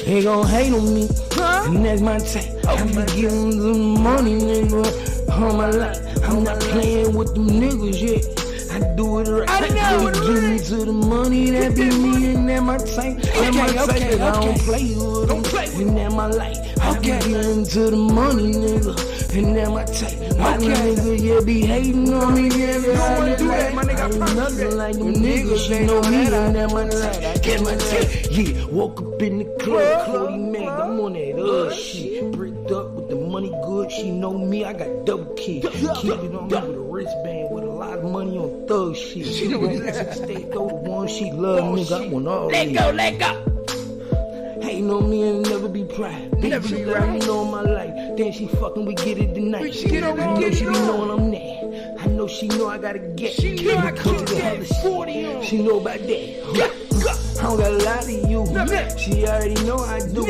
They gon' hate on me, and that's my type. I be giving them money, nigga, all my life. I'm not playing with them niggas yet. I do it right. I give me to the money, that be me, and that my type. That my type, that I don't play with them, and that my life. I be giving to the money, nigga, and that my type. My nigga, yeah, be hating on me, yeah, I wanna do that, my nigga. I'm nothing like them niggas, you know me, and that my type. Get my type, yeah. Woke up in the club, Cody Mag, I'm on that shit. Bricked up with the money good, she know me, I got double key. Keep it on me with a wristband with a lot of money on thug shit. She know stay throw the one she love, nigga. I want all these. Let go. Hating on me and never be proud. Never be right. Me know my life. Then she fucking, we get it tonight. I know she be knowing I'm there. I know she know I gotta get. She know I come to have the 40 on. She know about that. I don't got a lot of you. She already know I do.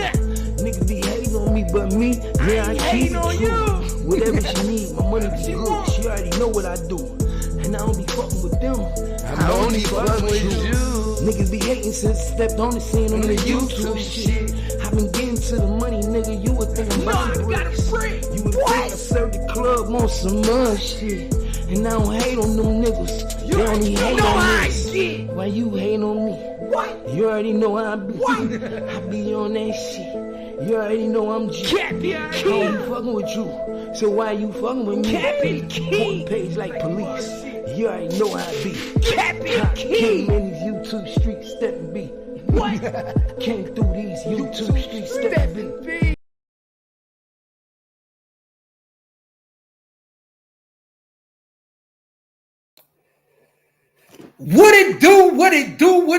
Niggas be hating on me, but me, yeah, I keep it true. Whatever she need, my money be good. She already know what I do. And I don't be fucking with them. I'm only fucking with you. Niggas be hating since I stepped on the scene on the YouTube shit. I been getting to the money, nigga. You would think I'm about to break. You would think I served the club on some mud shit. And I don't hate on them niggas. They only hate on me. Why you hate on me? What? You already know how I be. I be on that shit. You already know I'm G. I don't be fucking with you. So why you fucking with me? Cappy King. Page like police. You already know how I be. Cappy King. Came in these YouTube streets, stepping B. What? Came through these YouTube streets, stepping B. What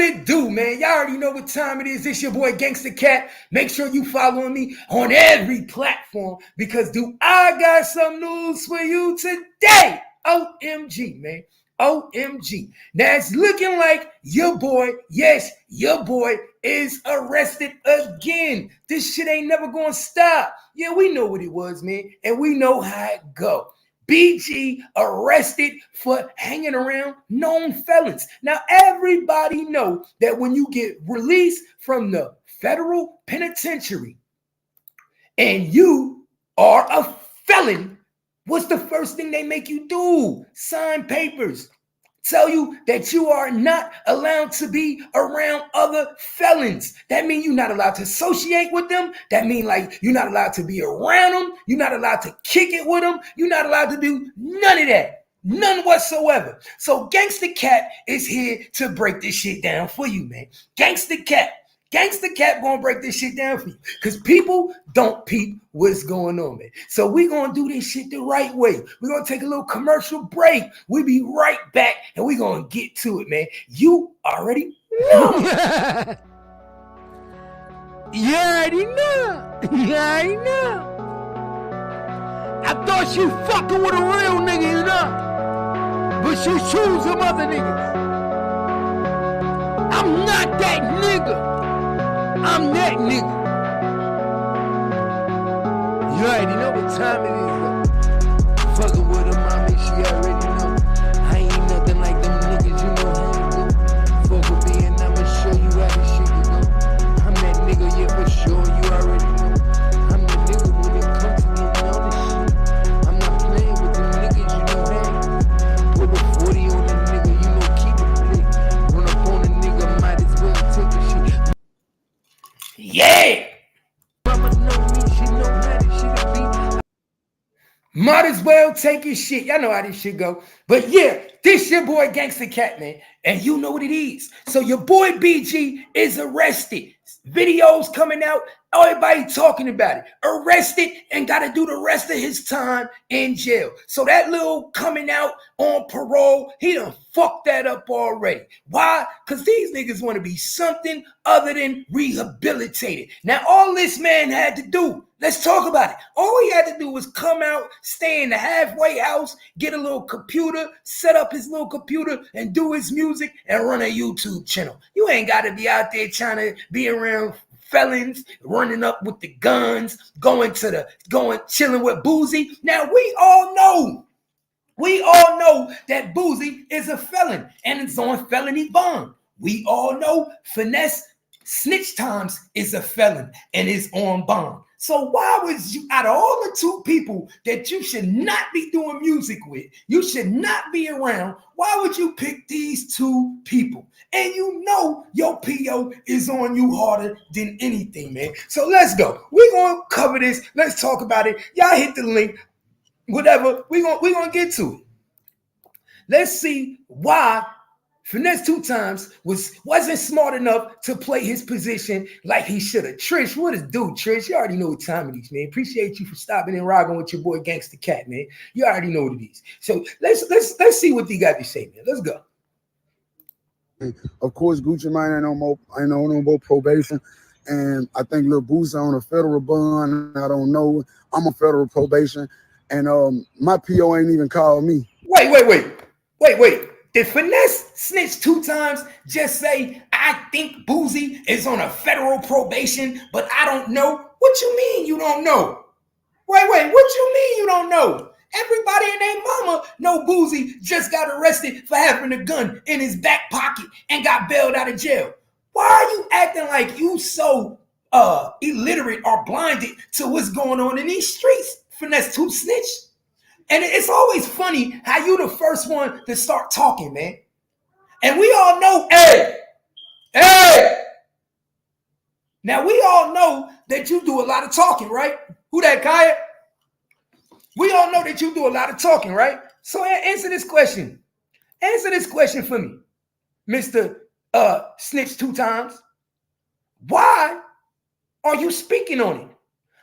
it do, man? Y'all already know what time it is. It's your boy Gangsta Cat. Make sure you follow me on every platform because I got some news for you today. OMG, man. OMG. Now it's looking like your boy, yes, your boy is arrested again. This shit ain't never gonna stop. Yeah, we know what it was, man, and we know how it go. BG arrested for hanging around known felons. Now, everybody know that when you get released from the federal penitentiary and you are a felon, what's the first thing they make you do? Sign papers. Tell you that you are not allowed to be around other felons. That means you're not allowed to associate with them. That means like you're not allowed to be around them. You're not allowed to kick it with them. You're not allowed to do none of that. None whatsoever. So Gangsta Cat is here to break this shit down for you, man. Gangsta Cat gonna break this shit down for you. Because people don't peep what's going on, man. So we gonna do this shit the right way. We're gonna take a little commercial break. We be right back and we gonna get to it, man. You already know. You already know. You already know. I thought you fucking with a real nigga, you know. But you choose some other niggas. I'm not that nigga. I'm that nigga. You already know what time it is. Fucking with her mommy, she already know. I ain't nothing like them niggas, you know how it go. Fuck with me and I'ma show you how this shit can go. I'm that nigga, yeah, for sure, you already know. I'm the nigga when it comes to getting all this shit. I'm not playing with them niggas, you know that. Put a 40 on that nigga, you know, keep it lit. Run up on a nigga, might as well take the shit. Yeah! Mama know me, she know how this shit be. Might as well take his shit. Y'all know how this shit go. But yeah, this your boy Gangsta Cat, man. And you know what it is. So your boy BG is arrested. Videos coming out. Everybody talking about it. Arrested and got to do the rest of his time in jail. So that little coming out on parole, he done fucked that up already. Why? Because these niggas want to be something other than rehabilitated. Now, all this man had to do, let's talk about it. All he had to do was come out, stay in the halfway house, get a little computer, set up his little computer and do his music and run a YouTube channel. You ain't got to be out there trying to be around felons, running up with the guns, going chilling with Boozy. Now we all know that Boozy is a felon and it's on felony bond. We all know Finesse Snitch Times is a felon and is on bond. So why would you, out of all the two people that you should not be doing music with, you should not be around, why would you pick these two people? And you know your PO is on you harder than anything, man. So let's go. We're going to cover this. Let's talk about it. Y'all hit the link. Whatever. We're gonna get to it. Let's see why Finesse 2 Times wasn't smart enough to play his position like he should have. Trish, what is do, Trish? You already know what time it is, man. Appreciate you for stopping and rocking with your boy Gangsta Cat, man. You already know what it is. So let's see what they got to say, man. Let's go. Of course, Gucci Mane ain't on no more probation, and I think Lil Boosie on a federal bond. I don't know. I'm on federal probation, and my PO ain't even called me. Wait. Did Finesse snitch 2 times just say, I think Boosie is on a federal probation, but I don't know? What you mean you don't know? Wait, what you mean you don't know? Everybody and their mama know Boosie just got arrested for having a gun in his back pocket and got bailed out of jail. Why are you acting like you so illiterate or blinded to what's going on in these streets? Finesse 2 snitch. And it's always funny how you the first one to start talking, man. And we all know, hey. Now we all know that you do a lot of talking, right? Who that, Kaya? We all know that you do a lot of talking, right? So answer this question. Answer this question for me, Mr. Snitch 2 times. Why are you speaking on it?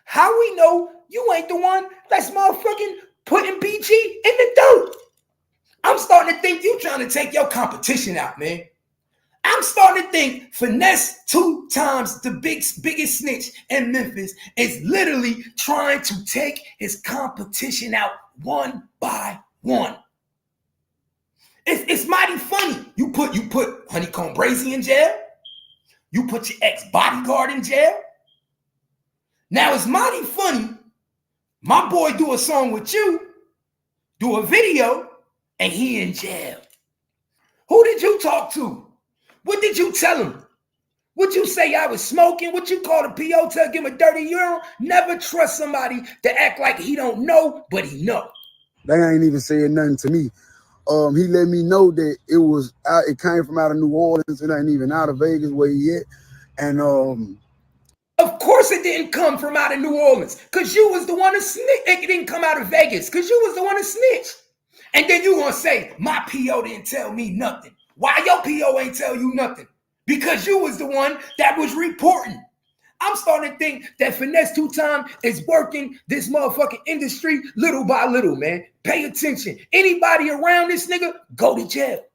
How we know you ain't the one that's motherfucking putting BG in the dirt? I'm starting to think you trying to take your competition out, man. I'm starting to think Finesse 2 times the biggest snitch in Memphis is literally trying to take his competition out one by one. It's mighty funny. You put Honeycomb Brazy in jail. You put your ex-bodyguard in jail. Now it's mighty funny. My boy do a song with you, do a video, and he in jail. Who did you talk to? What did you tell him? Would you say I was smoking? Would you call the PO to give him a dirty euro? Never trust somebody to act like he don't know, but he know. They ain't even saying nothing to me. He let me know that it came from out of New Orleans. It ain't even out of Vegas where he at. And of course it didn't come from out of New Orleans, because you was the one to snitch. It didn't come out of Vegas because you was the one to snitch. And then you gonna say, my PO didn't tell me nothing. Why your PO ain't tell you nothing? Because you was the one that was reporting. I'm starting to think that Finesse 2 times is working this motherfucking industry little by little, man. Pay attention. Anybody around this nigga, go to jail.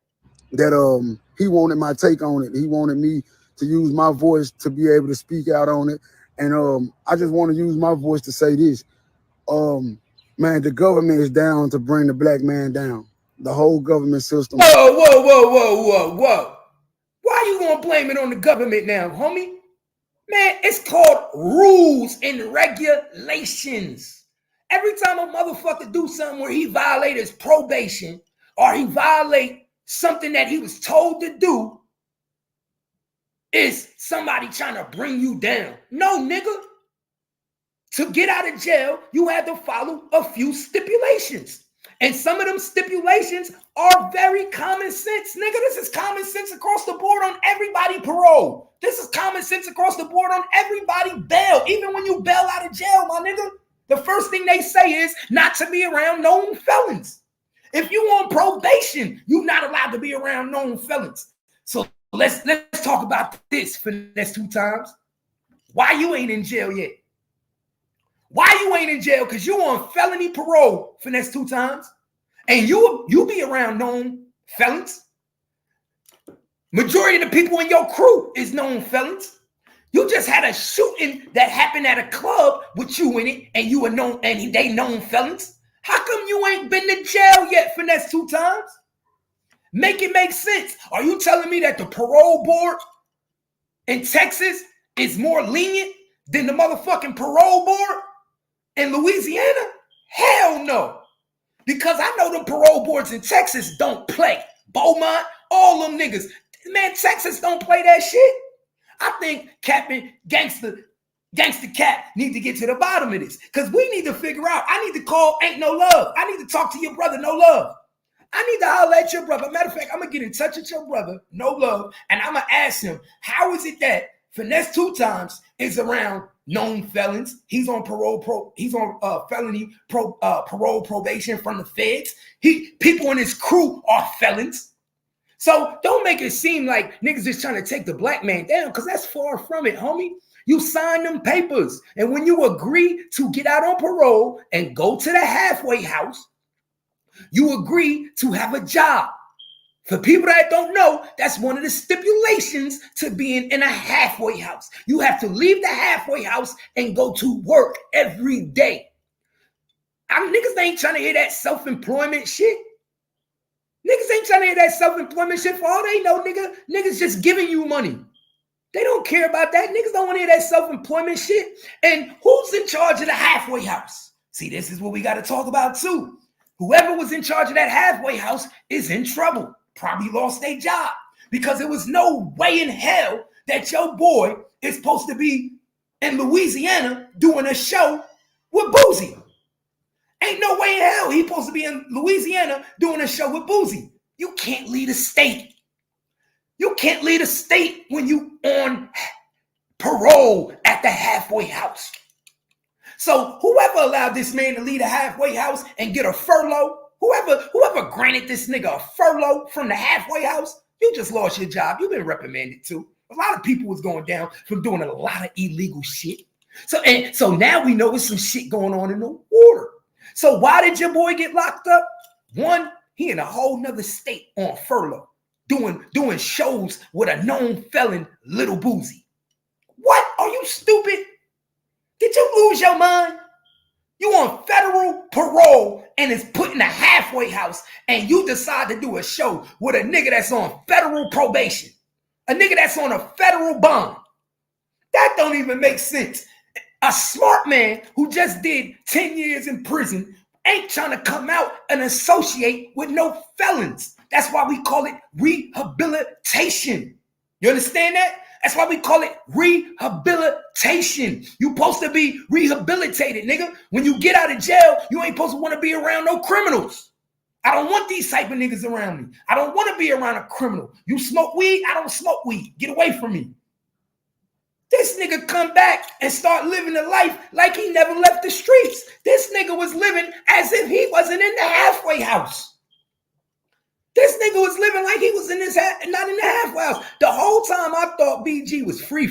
That he wanted my take on it. He wanted me to use my voice to be able to speak out on it. And I just want to use my voice to say this. Man, the government is down to bring the black man down. The whole government system. Whoa. Why you gonna blame it on the government now, homie? Man, it's called rules and regulations. Every time a motherfucker do something where he violate his probation or he violate something that he was told to do, is somebody trying to bring you down. No, nigga. To get out of jail, you had to follow a few stipulations. And some of them stipulations are very common sense. Nigga, this is common sense across the board on everybody parole. This is common sense across the board on everybody bail. Even when you bail out of jail, my nigga, the first thing they say is not to be around known felons. If you on probation, you're not allowed to be around known felons. So let's talk about this for the next 2 times. Why you ain't in jail yet? Why you ain't in jail? Because you on felony parole for the next 2 times. And you be around known felons. Majority of the people in your crew is known felons. You just had a shooting that happened at a club with you in it, and you were known, and they known felons. How come you ain't been to jail yet for the next 2 times? Make it make sense. Are you telling me that the parole board in Texas is more lenient than the motherfucking parole board in Louisiana? Hell no. Because I know the parole boards in Texas don't play. Beaumont, all them niggas. Man, Texas don't play that shit. I think Captain Gangster Cat need to get to the bottom of this because we need to figure out. I need to call Ain't No Love. I need to talk to your brother, No Love. I need to holler at your brother. Matter of fact, I'm going to get in touch with your brother, No Love, and I'm going to ask him, how is it that Finesse 2 Times is around known felons? He's on parole, he's on felony parole probation from the feds. People in his crew are felons. So don't make it seem like niggas just trying to take the black man down, because that's far from it, homie. You sign them papers, and when you agree to get out on parole and go to the halfway house, you agree to have a job. For people that don't know, that's one of the stipulations to being in a halfway house. You have to leave the halfway house and go to work every day. Niggas ain't trying to hear that self-employment shit. Niggas ain't trying to hear that self-employment shit. For all they know, niggas just giving you money. They don't care about that. Niggas don't want to hear that self-employment shit. And who's in charge of the halfway house? See, this is what we got to talk about too. Whoever was in charge of that halfway house is in trouble. Probably lost their job, because there was no way in hell that your boy is supposed to be in Louisiana doing a show with Boozy. Ain't no way in hell he's supposed to be in Louisiana doing a show with Boozy. You can't lead a state. You can't lead a state when you on parole at the halfway house. So whoever allowed this man to lead a halfway house and get a furlough, whoever granted this nigga a furlough from the halfway house, you just lost your job. You've been reprimanded too. A lot of people was going down from doing a lot of illegal shit. So now we know there's some shit going on in the water. So why did your boy get locked up? One, he in a whole nother state on furlough, doing shows with a known felon, Little Boozy. What? Are you stupid? Did you lose your mind? You on federal parole and is put in a halfway house, and you decide to do a show with a nigga that's on federal probation, a nigga that's on a federal bond. That don't even make sense. A smart man who just did 10 years in prison ain't trying to come out and associate with no felons. That's why we call it rehabilitation. You understand that? That's why we call it rehabilitation. You supposed to be rehabilitated, nigga. When you get out of jail, you ain't supposed to want to be around no criminals. I don't want these type of niggas around me. I don't want to be around a criminal. You smoke weed? I don't smoke weed. Get away from me. This nigga come back and start living a life like he never left the streets. This nigga was living as if he wasn't in the halfway house. This nigga was living like he was not in the halfway house. The whole time I thought BG was free.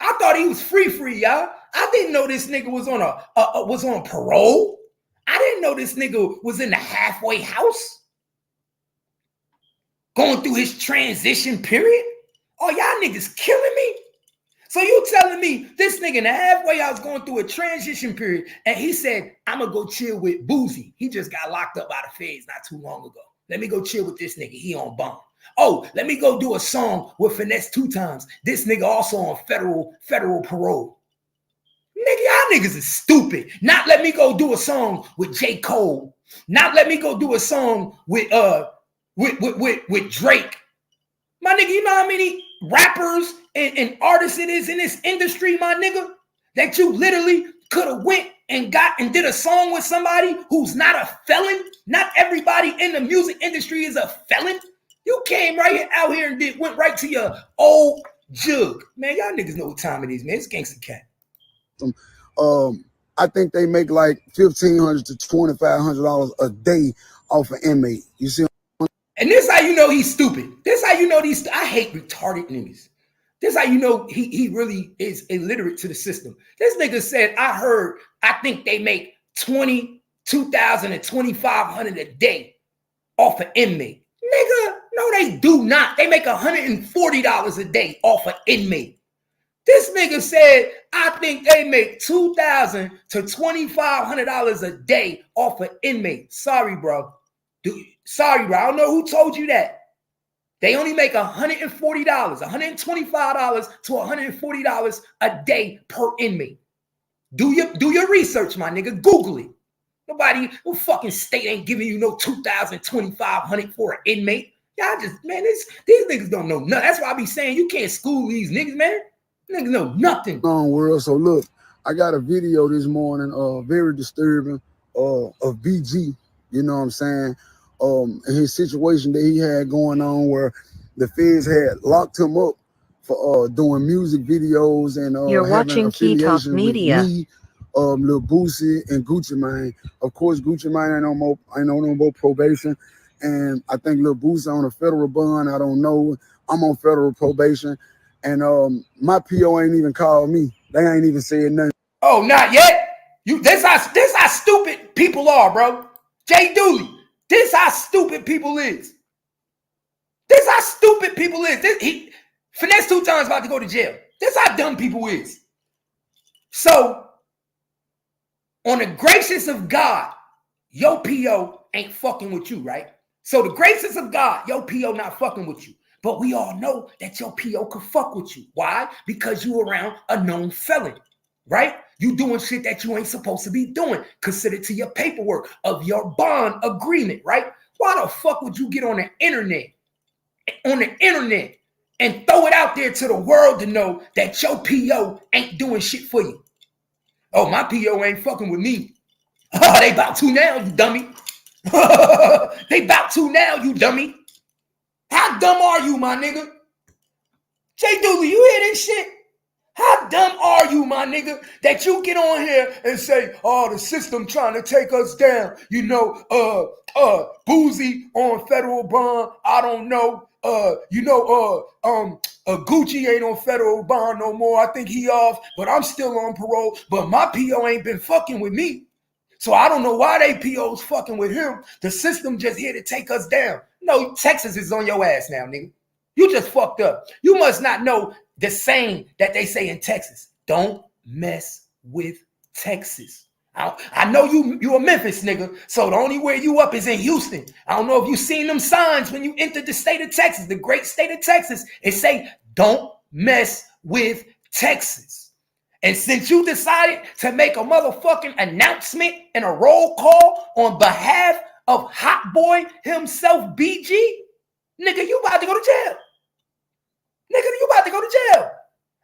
I thought he was free, y'all. I didn't know this nigga was on parole. I didn't know this nigga was in the halfway house, going through his transition period. Oh, y'all niggas killing me. So you telling me this nigga in the halfway house going through a transition period, and he said, I'm going to go chill with Boozy. He just got locked up by the feds not too long ago. Let me go chill with this nigga. He on bond. Oh, let me go do a song with Finesse 2 Times. This nigga also on federal parole. Nigga, y'all niggas is stupid. Not let me go do a song with J. Cole. Not let me go do a song with Drake. My nigga, you know how many rappers and artists it is in this industry, my nigga, that you literally could have went and did a song with somebody who's not a felon? Not everybody in the music industry is a felon. You came out here and went right to your old jug. Man, y'all niggas know what time it is, man. It's Gangsta Cat. I think they make like $1,500 to $2,500 a day off an inmate. You see? And this how you know he's stupid. This how you know I hate retarded niggas. This how you know he really is illiterate to the system. This nigga said, I think they make $22,000 and $2,500 a day off an inmate. Nigga, no, they do not. They make $140 a day off an inmate. This nigga said, I think they make $2,000 to $2,500 a day off an inmate. Sorry, bro. Sorry, bro. I don't know who told you that. They only make $140, $125 to $140 a day per inmate. Do your research, my nigga. Google it. No fucking state ain't giving you no $2,000, $2,500 for an inmate. Y'all just, man, these niggas don't know nothing. That's why I be saying you can't school these niggas, man. Niggas know nothing. World. So look, I got a video this morning, very disturbing, of BG. You know what I'm saying? His situation that he had going on, where the feds had locked him up for doing music videos and You're having watching Key Talk affiliation with Media. me, Lil Boosie and Gucci Mane. Of course, Gucci Mane ain't on no more probation, and I think Lil Boosie on a federal bond. I don't know. I'm on federal probation, and my PO ain't even called me. They ain't even said nothing. Oh, not yet. This how stupid people are, bro. Jay Dooley. This how stupid people is. This how stupid people is. Finesse 2 Times about to go to jail. This how dumb people is. So, on the gracious of God, your PO ain't fucking with you, right? So the gracious of God, your PO not fucking with you. But we all know that your PO could fuck with you. Why? Because you around a known felon, right? You doing shit that you ain't supposed to be doing. Considered to your paperwork of your bond agreement, right? Why the fuck would you get on the internet and throw it out there to the world to know that your PO ain't doing shit for you? Oh, my PO ain't fucking with me. Oh, they about to now, you dummy. They about to now, you dummy. How dumb are you, my nigga? Jay Dooley, you hear this shit? How dumb are you, my nigga, that you get on here and say, oh, the system trying to take us down. You know, Boozy on federal bond. I don't know. Gucci ain't on federal bond no more. I think he off, but I'm still on parole. But my PO ain't been fucking with me. So I don't know why they PO's fucking with him. The system just here to take us down. No, Texas is on your ass now, nigga. You just fucked up. You must not know the saying that they say in Texas. Don't mess with Texas. I know you a Memphis nigga, so the only way you up is in Houston. I don't know if you seen them signs when you entered the state of Texas, the great state of Texas. It say, don't mess with Texas. And since you decided to make a motherfucking announcement and a roll call on behalf of Hot Boy himself, BG, nigga, you about to go to jail. Nigga, you about to go to jail.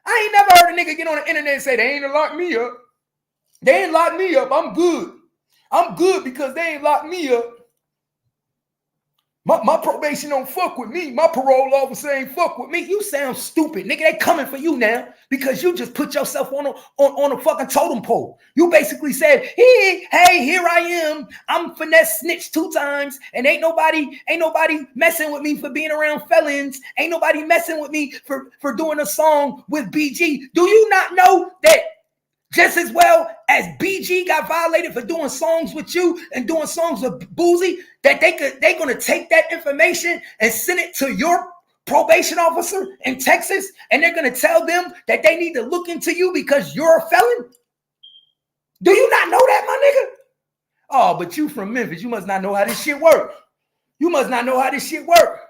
I ain't never heard a nigga get on the internet and say, they ain't locked me up. They ain't locked me up. I'm good. I'm good because they ain't locked me up. My probation don't fuck with me. My parole officer ain't fuck with me. You sound stupid, nigga. They coming for you now because you just put yourself on a fucking totem pole. You basically said, hey, here I am. I'm finesse snitched 2 times, and ain't nobody messing with me for being around felons. Ain't nobody messing with me for doing a song with BG. Do you not know that just as well as BG got violated for doing songs with you and doing songs with Boozy, that they're gonna take that information and send it to your probation officer in Texas, and they're gonna tell them that they need to look into you because you're a felon? Do you not know that, my nigga? Oh, but you from Memphis, you must not know how this shit work. You must not know how this shit work.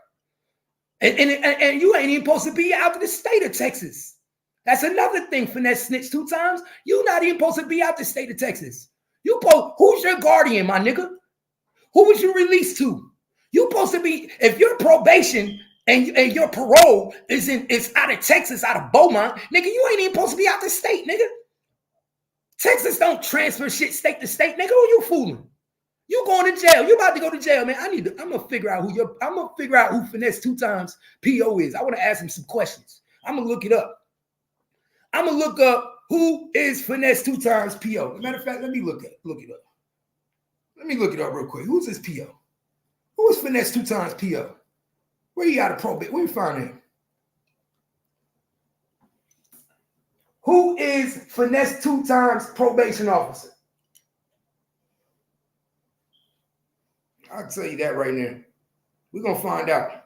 And you ain't even supposed to be out of the state of Texas. That's another thing, finesse snitch 2 times. You not even supposed to be out the state of Texas. Who's your guardian, my nigga? Who was you released to? You supposed to be, if your probation and your parole is out of Texas, out of Beaumont, nigga, you ain't even supposed to be out the state, nigga. Texas don't transfer shit state to state, nigga. Who you fooling? You going to jail. You about to go to jail, man. I'm gonna figure out who finesse 2 times PO is. I want to ask him some questions. I'm gonna look it up. I'm gonna look up who is finesse 2 times PO. As a matter of fact, let me look it up. Let me look it up real quick. Who's this PO? Who is finesse 2 times PO? Where you got a probate? Where you find him? Who is finesse 2 times probation officer? I'll tell you that right now. We're gonna find out.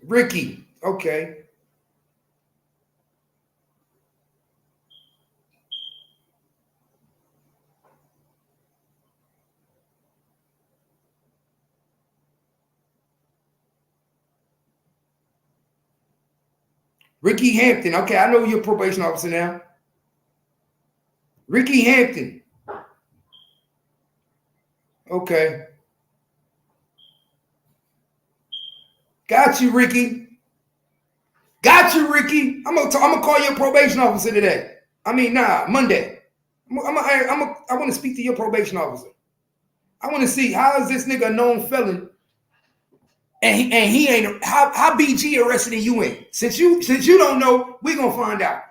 Ricky. Okay. Ricky Hampton. Okay, I know you're a probation officer now. Ricky Hampton. Okay. Got you, Ricky. Got you, Ricky. I'm gonna call your probation officer today. I mean, Monday. I want to speak to your probation officer. I want to see how is this nigga a known felon, and he ain't how BG arrested you in. Since you don't know, we gonna find out.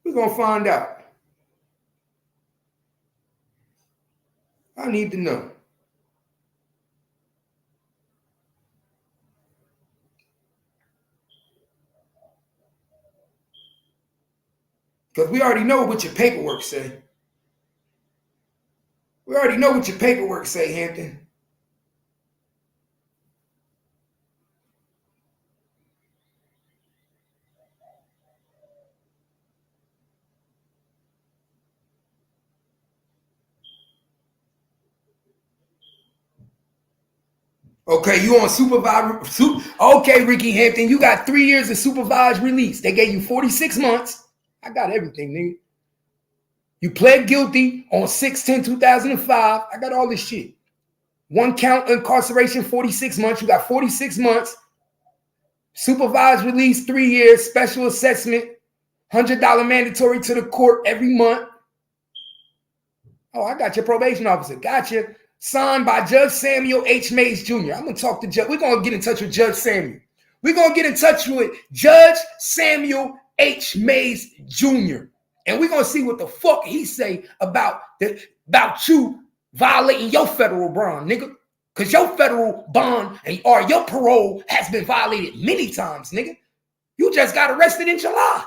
We're gonna find out. I need to know. Because we already know what your paperwork say. We already know what your paperwork say, Hampton. Okay, you on supervised. Okay, Ricky Hampton, you got 3 years of supervised release. They gave you 46 months. I got everything, nigga. You pled guilty on 6/10/2005. I got all this shit. 1 count incarceration, 46 months. You got 46 months. Supervised release, 3 years. Special assessment, $100 mandatory to the court every month. Oh, I got your probation officer. Gotcha. Signed by Judge Samuel H. Mays Jr. I'm going to talk to Judge. We're going to get in touch with Judge Samuel. We're going to get in touch with Judge Samuel H. Mays Jr. And we're going to see what the fuck he say about you violating your federal bond, nigga. Because your federal bond or your parole has been violated many times, nigga. You just got arrested in July.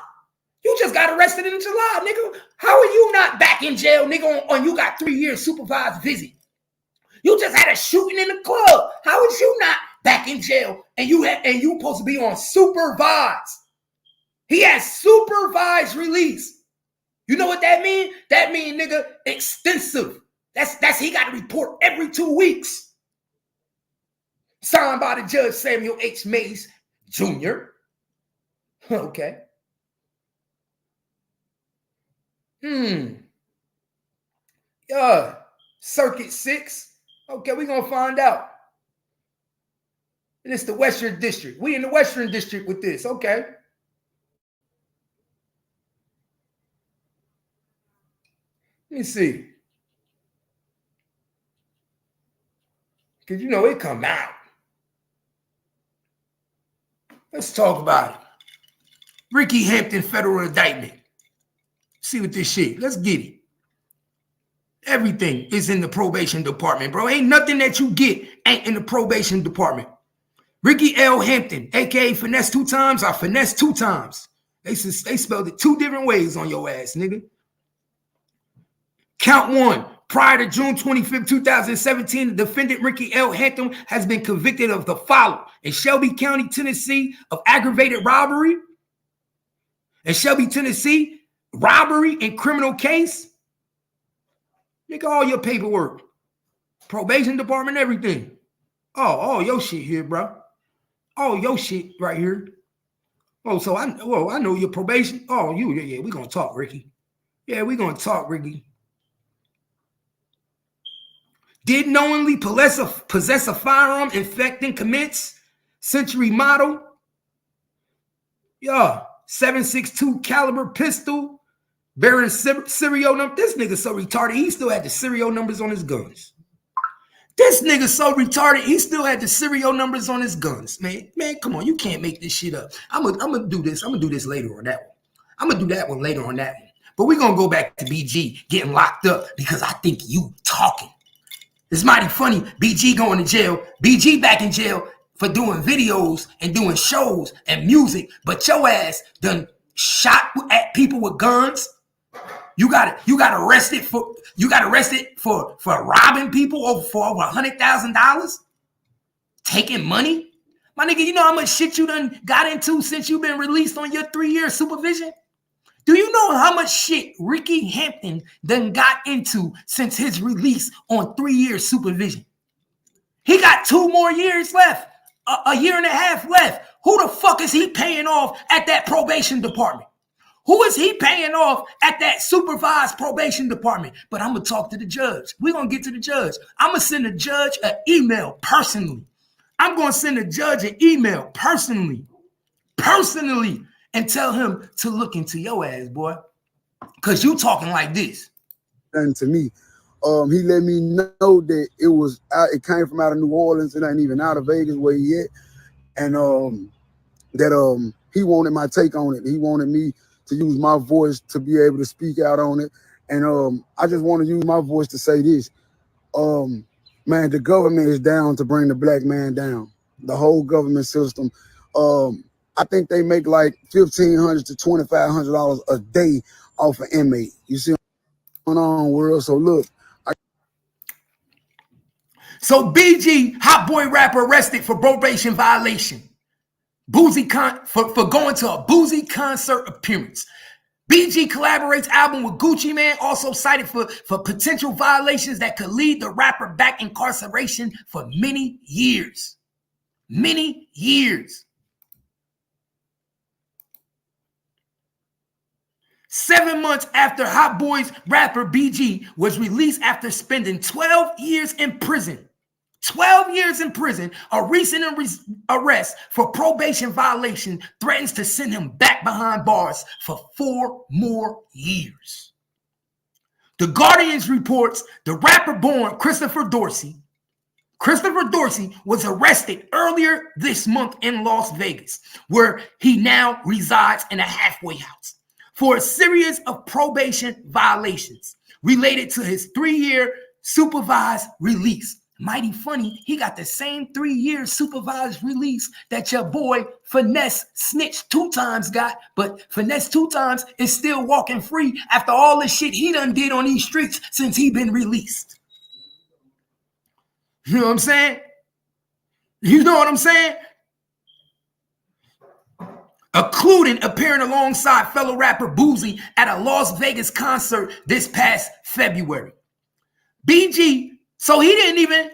You just got arrested in July, nigga. How are you not back in jail, nigga, on you got 3 years supervised visit? You just had a shooting in the club. How is you not back in jail and you supposed to be on supervised? He has supervised release. You know what that mean? That mean, nigga, extensive. That's he got to report every 2 weeks. Signed by the Judge Samuel H. Mays Jr. Okay. Yeah. Circuit 6. Okay, we're going to find out. And it's the Western District. We in the Western District with this. Okay. Let me see. Because, you know, it come out. Let's talk about it. Ricky Hampton federal indictment. See what this shit. Let's get it. Everything is in the probation department, bro. Ain't nothing that you get ain't in the probation department. Ricky L. Hampton, a.k.a. Finesse 2 times or Finesse 2 times. They spelled it 2 different ways on your ass, nigga. Count 1. Prior to June 25th, 2017, the defendant Ricky L. Hampton has been convicted of the following. In Shelby County, Tennessee, of aggravated robbery. In Shelby, Tennessee, robbery in criminal case. Nigga, all your paperwork. Probation department, everything. Oh, your shit here, bro. Oh, your shit right here. Oh, so I know your probation. Oh, yeah, we're going to talk, Ricky. Yeah, we're going to talk, Ricky. Did knowingly possess a firearm infecting commits Century model. Yeah, 7.62 caliber pistol. Bearing serial number. This nigga so retarded, he still had the serial numbers on his guns. This nigga so retarded, he still had the serial numbers on his guns. Man, come on, you can't make this shit up. I'm gonna do this. I'm gonna do this later on that one. I'm gonna do that one later on that one. But we're gonna go back to BG getting locked up because I think you talking. It's mighty funny. BG going to jail. BG back in jail for doing videos and doing shows and music. But your ass done shot at people with guns. You got arrested for robbing people for over $100,000, taking money. My nigga, you know how much shit you done got into since you've been released on your 3-year supervision? Do you know how much shit Ricky Hampton done got into since his release on 3 years supervision? He got 2 more years left, a year and a half left. Who the fuck is he paying off at that probation department? Who is he paying off at that supervised probation department? But I'm going to talk to the judge. We're going to get to the judge. I'm going to send the judge an email personally. I'm going to send the judge an email personally, and tell him to look into your ass, boy, because you talking like this. And to me, he let me know that it came from out of New Orleans. It ain't even out of Vegas where he at. And that he wanted my take on it. He wanted me to use my voice to be able to speak out on it. And I just want to use my voice to say this. Man, the government is down to bring the black man down. The whole government system. I think they make like $1,500 to $2,500 a day off an inmate. You see what's going on, world? So look. So BG, Hot Boy rapper, arrested for probation violation. For going to a Boozy concert appearance. BG collaborates album with Gucci Mane, also cited for potential violations that could lead the rapper back incarceration for many years. Many years. 7 months after Hot Boy's rapper BG was released after spending 12 years in prison. 12 years in prison, a recent arrest for probation violation threatens to send him back behind bars for 4 more years. The Guardian reports the rapper born Christopher Dorsey was arrested earlier this month in Las Vegas, where he now resides in a halfway house, for a series of probation violations related to his 3-year supervised release. Mighty funny, he got the same 3-year supervised release that your boy Finesse snitched 2 times got, but Finesse 2 times is still walking free after all the shit he done did on these streets since he been released. You know what I'm saying? You know what I'm saying? Including appearing alongside fellow rapper Boozy at a Las Vegas concert this past February. BG, so he didn't even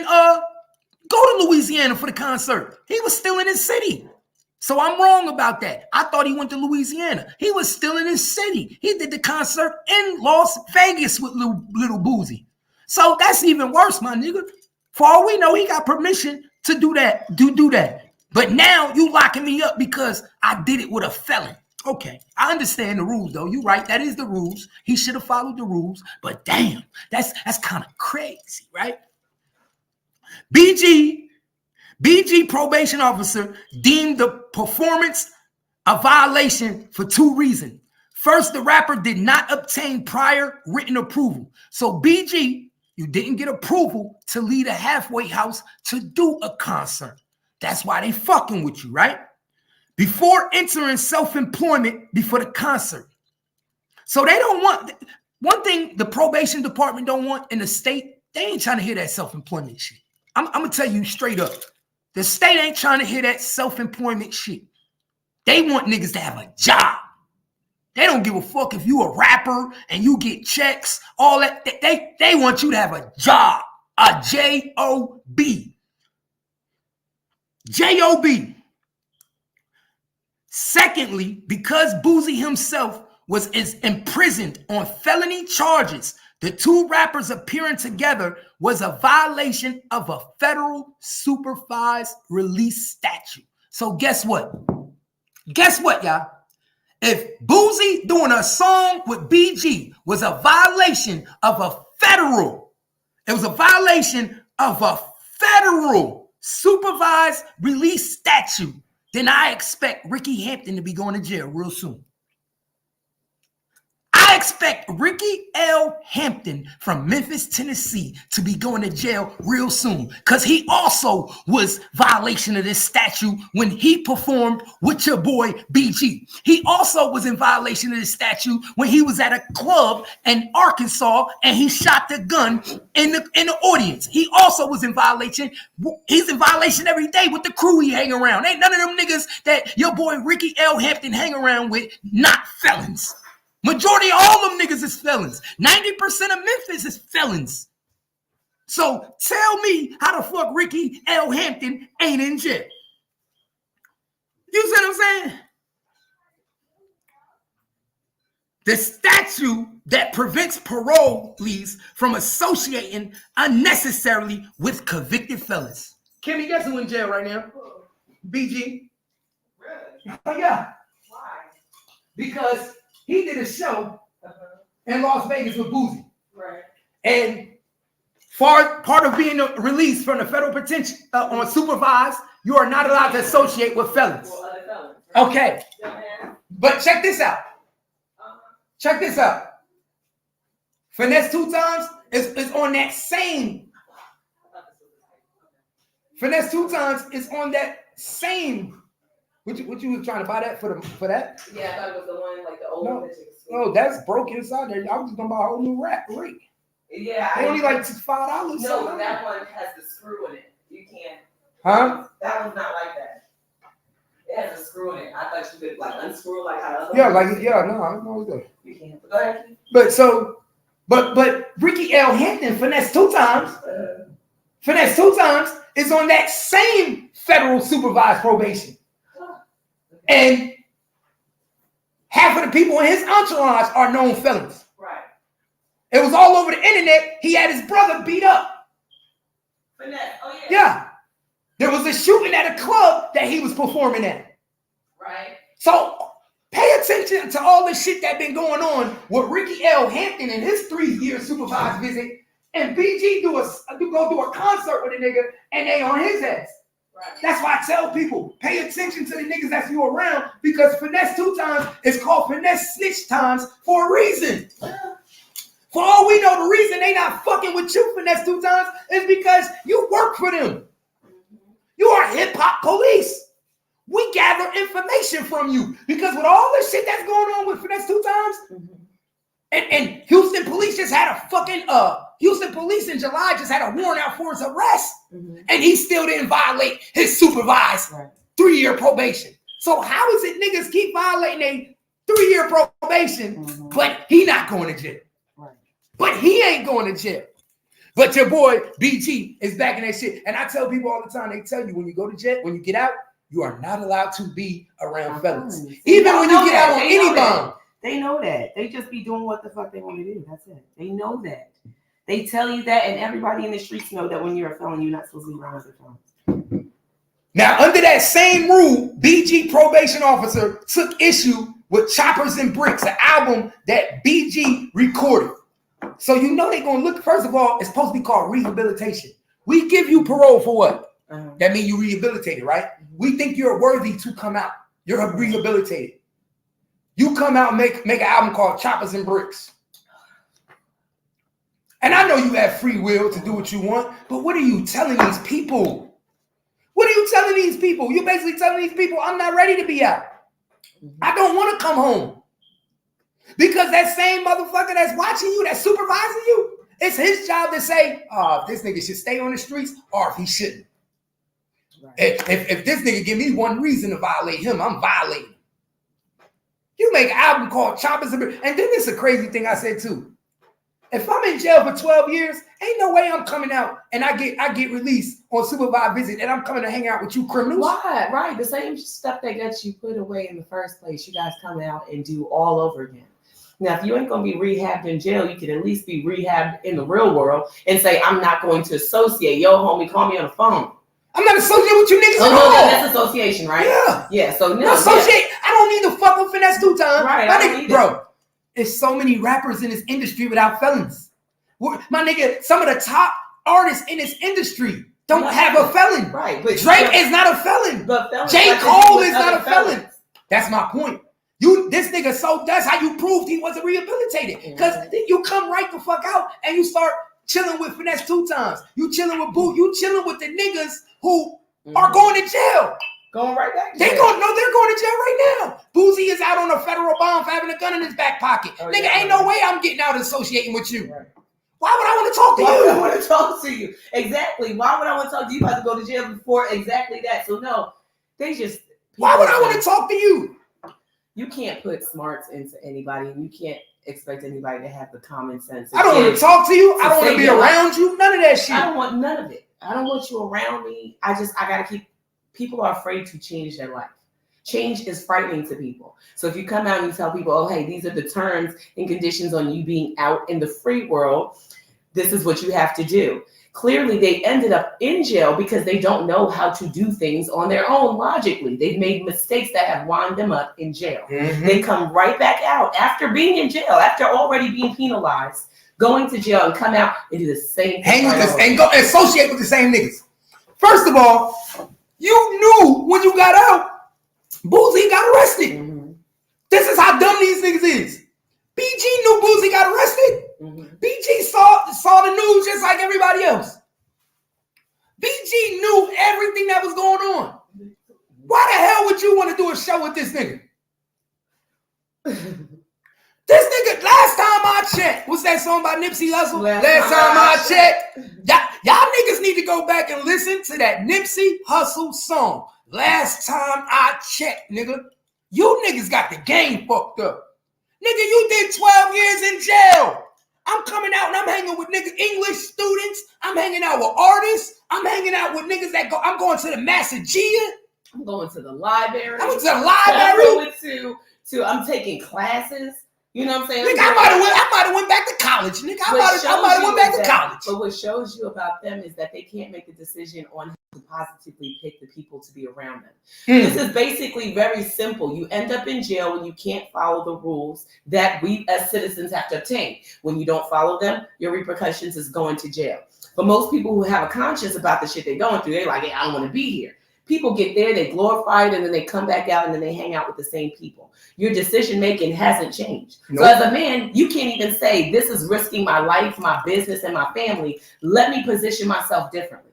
go to Louisiana for the concert. He was still in his city. So I'm wrong about that. I thought he went to Louisiana. He was still in his city. He did the concert in Las Vegas with Little Boozy. So that's even worse, my nigga. For all we know, he got permission to do that. Do that. But now you locking me up because I did it with a felon. Okay, I understand the rules, though. You're right. That is the rules. He should have followed the rules. But damn, that's kind of crazy, right? BG probation officer deemed the performance a violation for 2 reasons. First, the rapper did not obtain prior written approval. So BG, you didn't get approval to lead a halfway house to do a concert. That's why they fucking with you, right? Before entering self-employment before the concert. So they don't want, one thing the probation department don't want in the state, they ain't trying to hear that self-employment shit. I'm going to tell you straight up. The state ain't trying to hear that self-employment shit. They want niggas to have a job. They don't give a fuck if you a rapper and you get checks, all that. They want you to have a job, a J-O-B. J-O-B. Secondly, because Boozy himself was imprisoned on felony charges, the 2 rappers appearing together was a violation of a federal supervised release statute. So guess what? Guess what, y'all? If Boozy doing a song with BG was a violation of a federal supervised release statute, then I expect Ricky Hampton to be going to jail real soon. I expect Ricky L. Hampton from Memphis, Tennessee to be going to jail real soon because he also was violation of this statute when he performed with your boy BG. He also was in violation of this statute when he was at a club in Arkansas and he shot the gun in the audience. He also was in violation. He's in violation every day with the crew he hang around. Ain't none of them niggas that your boy Ricky L. Hampton hang around with not felons. Majority of all them niggas is felons. 90% of Memphis is felons. So tell me how the fuck Ricky L. Hampton ain't in jail. You see what I'm saying? The statute that prevents parolees from associating unnecessarily with convicted felons. Kimmy, guess who in jail right now? BG. Really? Oh, yeah. Why? Because he did a show in Las Vegas with Boozy. Right. And part of being released from the federal detention on supervised, you are not allowed to associate with felons. Well, other felons, right? Okay. Yeah. But check this out. Check this out. Finesse 2 times is on that same. Finesse 2 times is on that same. What you was trying to buy that for that? Yeah, I thought it was the one like the old one. No, that's broke inside there. I was just gonna buy a whole new rig. Yeah, they only like $5. No, that one has the screw in it. You can't. Huh? That one's not like that. It has a screw in it. I thought you could like unscrew like how other. Yeah, like no, I don't know that. You can't. Go ahead. But Ricky L. Hampton finesse 2 times. Finesse 2 times is on that same federal supervised probation. And half of the people in his entourage are known felons. Right. It was all over the internet. He had his brother beat up. Finesse. Oh, yeah. Yeah. There was a shooting at a club that he was performing at. Right. So pay attention to all the shit that been going on with Ricky L. Hampton and his 3-year supervised visit. And BG go do a concert with a nigga and they on his ass. Right. That's why I tell people, pay attention to the niggas that's you around because finesse 2 times is called finesse snitch times for a reason. For all we know, the reason they not fucking with you finesse 2 times is because you work for them. You are hip hop police. We gather information from you because with all the shit that's going on with finesse 2 times, and Houston police just had a fucking Houston police in July just had a warrant out for his arrest, and he still didn't violate his supervised 3-year probation. So how is it niggas keep violating a 3-year probation, but he not going to jail? Right. But he ain't going to jail. But your boy BG is back in that shit. And I tell people all the time, they tell you when you go to jail, when you get out, you are not allowed to be around felons. Even when you get out on any bond. They know that. They just be doing what the fuck they want to do. That's it. They know that. They tell you that, and everybody in the streets know that when you're a felon, you're not supposed to be around other felons. Now, under that same rule, BG probation officer took issue with Choppers and Bricks, an album that BG recorded. So you know they're going to look, first of all, it's supposed to be called rehabilitation. We give you parole for what? That means you rehabilitated, right? We think you're worthy to come out. You're rehabilitated. You come out and make an album called Choppers and Bricks. And I know you have free will to do what you want, but what are you telling these people? What are you telling these people? You're basically telling these people, I'm not ready to be out. I don't want to come home. Because that same motherfucker that's watching you, that's supervising you, it's his job to say, if this nigga should stay on the streets or if he shouldn't. Right. If this nigga give me one reason to violate him, I'm violating. You make an album called Choppers and Bricks. And then this is a crazy thing I said too. If I'm in jail for 12 years, ain't no way I'm coming out and I get released on supervised visit and I'm coming to hang out with you criminals. Why? Right. The same stuff that got you put away in the first place, you guys come out and do all over again. Now, if you ain't going to be rehabbed in jail, you can at least be rehabbed in the real world and say, I'm not going to associate. Yo, homie, call me on the phone. I'm not associating with you niggas at all. That's association, right? Yeah. Yeah, so no. Associate. Yeah. I don't need to fuck with finesse 2 times. Right, bro. There's so many rappers in this industry without felons. My nigga, some of the top artists in this industry don't have a felon. Right. But Drake is not a felon. J. Cole is not a felon. That's my point. This nigga, so that's how you proved he wasn't rehabilitated. Because then you come right the fuck out and you start chilling with Finesse 2 times. You chilling with Boo. You chilling with the niggas who are going to jail. Going right back to jail. They're going to jail right now. Boozy is out on a federal bond for having a gun in his back pocket. Nigga, ain't no way I'm getting out associating with you. Right. Why would I want to talk to you? Why would I want to talk to you? Exactly. Why would I want to talk to you? You about to go to jail before exactly that. So no, they just. Why would I want to talk to you? You can't put smarts into anybody, and you can't expect anybody to have the common sense. I don't want to talk to you. I don't want to be around you. None of that shit. I don't want none of it. I don't want you around me. I gotta keep. People are afraid to change their life. Change is frightening to people. So if you come out and you tell people, oh, hey, these are the terms and conditions on you being out in the free world, this is what you have to do. Clearly, they ended up in jail because they don't know how to do things on their own logically. They've made mistakes that have wound them up in jail. They come right back out after being in jail, after already being penalized, going to jail and come out and do the same thing. Hang with us and go associate with the same niggas. First of all, you knew when you got out, Boozy got arrested. This is how dumb these niggas is. BG knew Boozy got arrested. BG saw the news just like everybody else. BG knew everything that was going on. Why the hell would you want to do a show with this nigga? This nigga, last time I checked, what's that song by Nipsey Hussle? Last time I checked. Y'all niggas need to go back and listen to that Nipsey Hussle song. Last time I checked, nigga. You niggas got the game fucked up. Nigga, you did 12 years in jail. I'm coming out and I'm hanging with niggas, English students. I'm hanging out with artists. I'm hanging out with niggas that go. I'm going to the Massagea. I'm going to the library. I'm going to the library. I'm taking classes. You know what I'm saying? Nigga, I might have went back to college. Nigga, I might have went back to college. But what shows you about them is that they can't make a decision on how to positively pick the people to be around them. This is basically very simple. You end up in jail when you can't follow the rules that we as citizens have to obtain. When you don't follow them, your repercussions is going to jail. But most people who have a conscience about the shit they're going through, they're like, hey, I don't want to be here. People get there, they glorify it, and then they come back out and then they hang out with the same people. Your decision-making hasn't changed. Nope. So as a man, you can't even say, this is risking my life, my business, and my family. Let me position myself differently.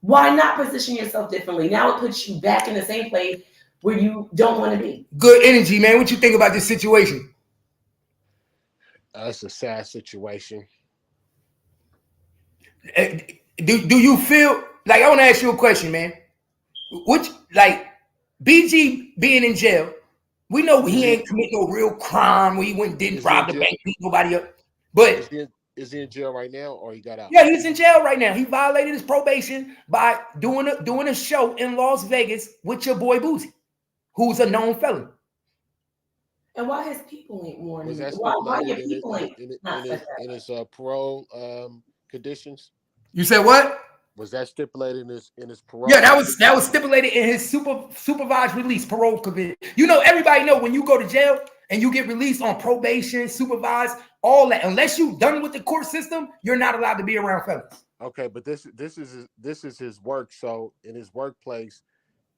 Why not position yourself differently? Now it puts you back in the same place where you don't want to be. Good energy, man. What you think about this situation? It's a sad situation. Do you feel, like, I want to ask you a question, man. Which, like, BG being in jail, we know he ain't commit no real crime where he went and didn't rob the bank, beat nobody up. But is he in jail right now or he got out? Yeah, he's in jail right now. He violated his probation by doing a show in Las Vegas with your boy Boozy, who's a known felon. And why his people ain't warning? Why your people ain't in his parole conditions? You said what? Was that stipulated in his parole? Yeah, that was stipulated in his supervised release parole conviction. You know, everybody know when you go to jail and you get released on probation, supervised, all that. Unless you done with the court system, you're not allowed to be around felons. Okay, but this is his work. So in his workplace,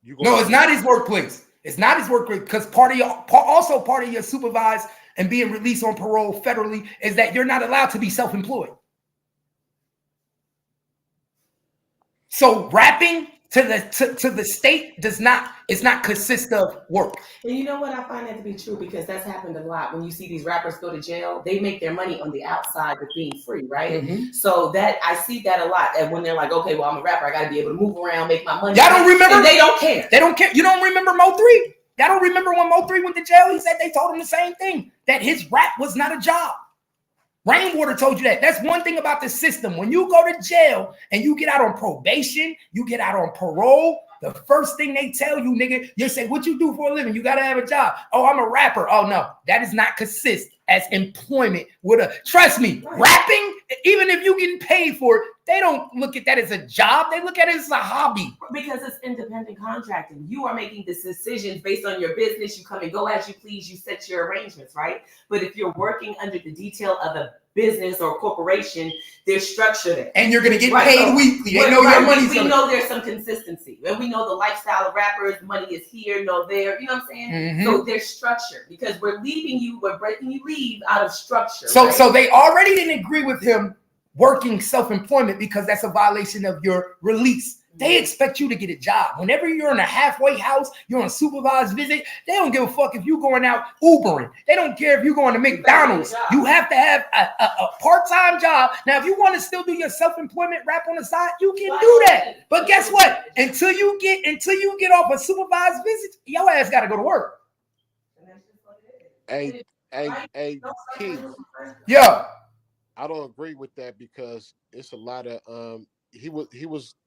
No, it's not his workplace. It's not his workplace because part of your supervised and being released on parole federally is that you're not allowed to be self-employed. So rapping to the state is not consist of work. And you know what? I find that to be true because that's happened a lot. When you see these rappers go to jail, they make their money on the outside of being free, right? So that I see that a lot. And when they're like, okay, well, I'm a rapper, I got to be able to move around, make my money. Y'all don't remember? And they don't care. They don't care. You don't remember Mo3? Y'all don't remember when Mo3 went to jail? He said they told him the same thing, that his rap was not a job. Rainwater told you that. That's one thing about the system. When you go to jail and you get out on probation, you get out on parole, the first thing they tell you, nigga, you say, what you do for a living? You got to have a job. Oh, I'm a rapper. Oh, no, that does not consist as employment with a, trust me, rapping, even if you're getting paid for it, they don't look at that as a job. They look at it as a hobby. Because it's independent contracting. You are making the decisions based on your business. You come and go as you please. You set your arrangements, right? But if you're working under the detail of a business or corporation, there's structure there. And you're going to get paid weekly. They know your money's We know there's some consistency. And we know the lifestyle of rappers, money is here, no there. You know what I'm saying? Mm-hmm. So there's structure because we're breaking you leave out of structure. So they already didn't agree with him working self-employment because that's a violation of your release. They expect you to get a job. Whenever you're in a halfway house, you're on a supervised visit, they don't give a fuck if you're going out Ubering. They don't care if you're going to McDonald's. You have to have a part-time job. Now, if you want to still do your self-employment rap on the side, you can do that. But guess what? Until you get off a supervised visit, your ass got to go to work. Hey, Keith. Yeah. I don't agree with that because it's a lot of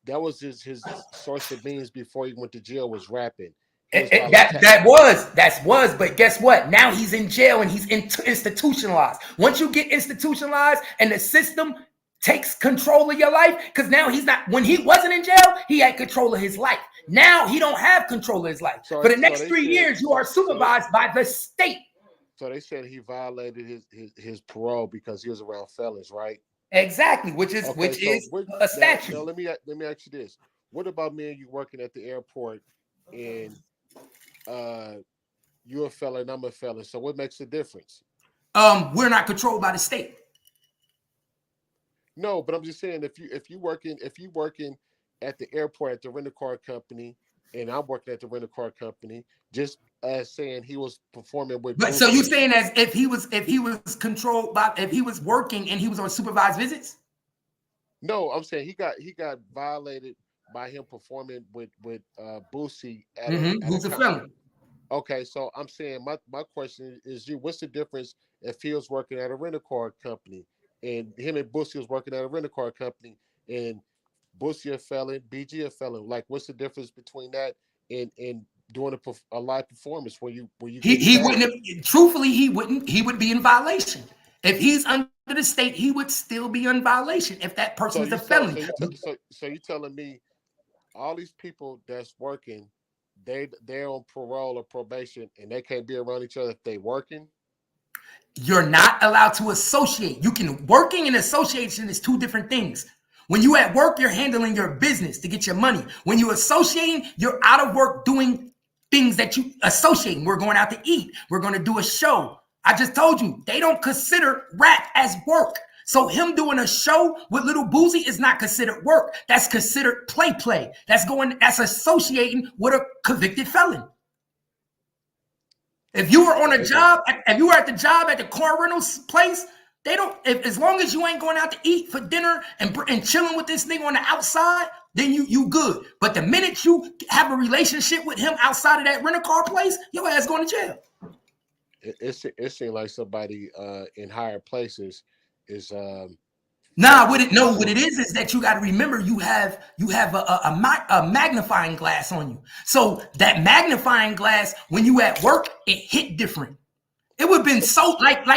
that was his source of means before he went to jail was rapping. That was, but guess what? Now he's in jail and he's institutionalized. Once you get institutionalized and the system takes control of your life, because now he's not. When he wasn't in jail, he had control of his life. Now he don't have control of his life. For the next 3 years, you are supervised by the state. So they said he violated his parole because he was around felons, right? Exactly, which is a statute. Now let me ask you this: what about me and you working at the airport, and you're a felon, I'm a felon? So what makes the difference? We're not controlled by the state. No, but I'm just saying if you working at the airport at the rental car company, and I'm working at the rental car company, just as saying he was performing with. But so you saying as if he was controlled by, if he was working and he was on supervised visits? No, I'm saying he got violated by him performing with Boosie at who's a felon. Okay, so I'm saying my question is what's the difference if he was working at a rental car company and him and Boosie was working at a rental car company and Boosie a felon, BG a felon? Like, what's the difference between that and doing a live performance when you he wouldn't have, truthfully he would be in violation. If he's under the state, he would still be in violation if that person is a felon. So you're telling me all these people that's working, they're on parole or probation and they can't be around each other if they working? You're not allowed to associate. Working and association is two different things. When you at work, you're handling your business to get your money. When you're associating, you're out of work doing things that you associating. We're going out to eat. We're going to do a show. I just told you, they don't consider rap as work. So him doing a show with Little Boosie is not considered work. That's considered play. That's associating with a convicted felon. If you were on a job, if you were at the job at the car rental place, they don't, as long as you ain't going out to eat for dinner and chilling with this nigga on the outside, then you good. But the minute you have a relationship with him outside of that rental car place, your ass going to jail. It seems like somebody in higher places is what it is that you got to remember you have a magnifying glass on you. So that magnifying glass, when you at work, it hit different. It would have been so like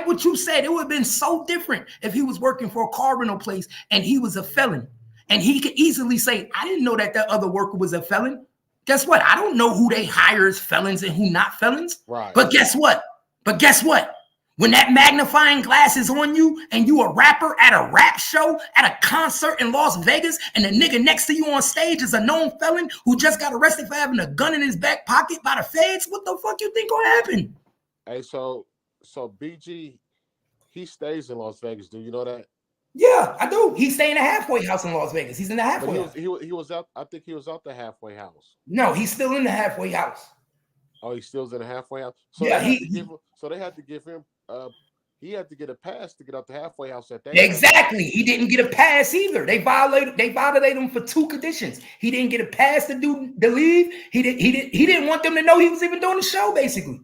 what you said. It would have been so different if he was working for a car rental place and he was a felon, and he could easily say, "I didn't know that other worker was a felon." Guess what? I don't know who they hire as felons and who not felons. Right. But guess what? When that magnifying glass is on you and you a rapper at a rap show, at a concert in Las Vegas, and the nigga next to you on stage is a known felon who just got arrested for having a gun in his back pocket by the feds, what the fuck you think gonna happen? Hey, so BG, he stays in Las Vegas. Do you know that? Yeah, I do. He's staying in a halfway house in Las Vegas. He's in the halfway house. He was out. I think he was out the halfway house. No, he's still in the halfway house. Oh, he's still in the halfway house. So yeah, they had to give him. He had to get a pass to get out the halfway house at that. Exactly. He didn't get a pass either. They violated him for two conditions. He didn't get a pass to leave. He didn't want them to know he was even doing the show, basically.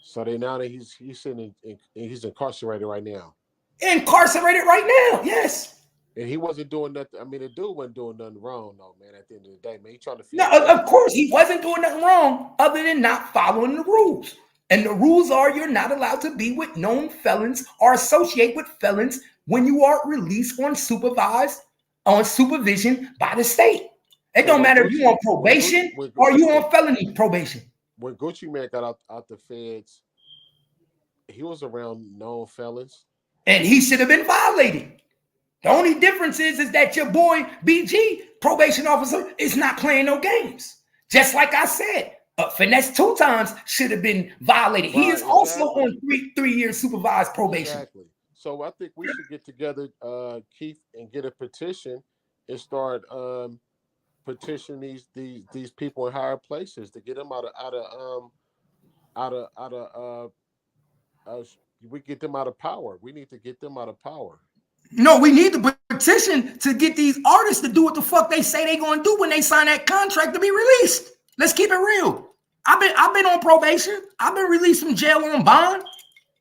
So now that he's sitting he's incarcerated right now. Incarcerated right now, yes. And he wasn't doing nothing. I mean, the dude wasn't doing nothing wrong, though, man. At the end of the day, man, he trying to. No, of course he wasn't doing nothing wrong, other than not following the rules. And the rules are you're not allowed to be with known felons or associate with felons when you are released on supervision by the state. It don't matter if you're on probation or you on felony probation. When Gucci Mane got out the feds, He was around known felons. And he should have been violated. The only difference is that your boy BG, probation officer, is not playing no games. Just like I said, finesse 2 times should have been violated. Right, he is also on 3-year supervised probation. Exactly. So I think we should get together, Keith, and get a petition and start petitioning these people in higher places to get them we get them out of power. We need to get them out of power. No, we need the petition to get these artists to do what the fuck they say they gonna do when they sign that contract to be released. Let's keep it real. I've been on probation. I've been released from jail on bond.